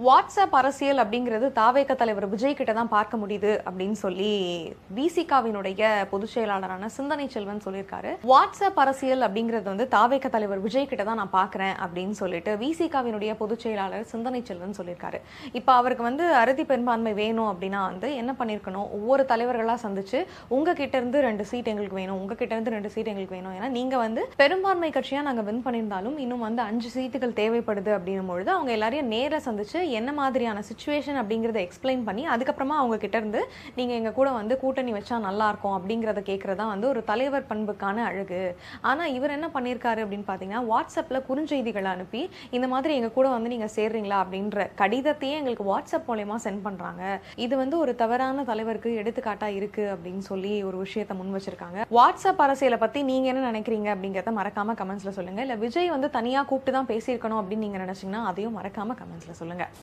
WhatsApp அரசியல் அப்படிங்கிறது தாவேக தலைவர் விஜய் கிட்ட தான் பார்க்க முடியுது அப்படின்னு சொல்லி விசிகாவினுடைய பொதுச் செயலாளரான சிந்தனை செல்வன் சொல்லியிருக்காரு. வாட்ஸ்அப் அரசியல் அப்படிங்கிறது வந்து தாவேக தலைவர் விஜய் கிட்ட தான் நான் பார்க்குறேன் அப்படின்னு சொல்லிட்டு விசிகாவினுடைய பொதுச் செயலாளர் சிந்தனை செல்வன் சொல்லியிருக்காரு. இப்போ அவருக்கு வந்து அறுதி பெரும்பான்மை வேணும் அப்படின்னா வந்து என்ன பண்ணியிருக்கணும், ஒவ்வொரு தலைவர்களாக சந்திச்சு உங்ககிட்ட இருந்து 2 சீட் எங்களுக்கு வேணும், உங்ககிட்ட இருந்து 2 சீட் எங்களுக்கு வேணும், ஏன்னா நீங்க வந்து பெரும்பான்மை கட்சியா நாங்க வின் பண்ணியிருந்தாலும் இன்னும் வந்து 5 சீட்டுகள் தேவைப்படுது அப்படின்னும் பொழுது அவங்க எல்லாரையும் நேர சந்திச்சு என்ன மாதிரியான சிச்சுவேஷன் அப்படிங்கறத எக்ஸ்பிளைன் பண்ணி அதுக்கப்புறமா அவங்க கிட்ட இருந்து நீங்க எங்க கூட வந்து கூட்டணி வச்சா நல்லா இருக்கும் அப்படிங்கறத கேட்கறதா வந்து ஒரு தலைவர் பண்புக்கான அழகு. ஆனா இவர் என்ன பண்ணிருக்காரு அப்படின்னு பாத்தீங்கன்னா, வாட்ஸ்அப்ல குறுஞ்செய்திகளை அனுப்பி இந்த மாதிரி எங்க கூட வந்து நீங்க சேர்றீங்களா அப்படின்ற கடிதத்தையே எங்களுக்கு வாட்ஸ்அப் மூலமா சென்ட் பண்றாங்க. இது வந்து ஒரு தவறான தலைவருக்கு எடுத்துக்காட்டா இருக்கு அப்படின்னு சொல்லி ஒரு விஷயத்தை முன் வச்சிருக்காங்க. வாட்ஸ்அப் அரசியலை பத்தி நீங்க என்ன நினைக்கிறீங்க அப்படிங்கறத மறக்காம கமெண்ட்ஸ்ல சொல்லுங்க. இல்ல விஜய் வந்து தனியா கூப்பிட்டு தான் பேசியிருக்கணும் அப்படின்னு நீங்க நினைச்சீங்கன்னா அதையும் மறக்காம கமெண்ட்ஸ்ல சொல்லுங்க.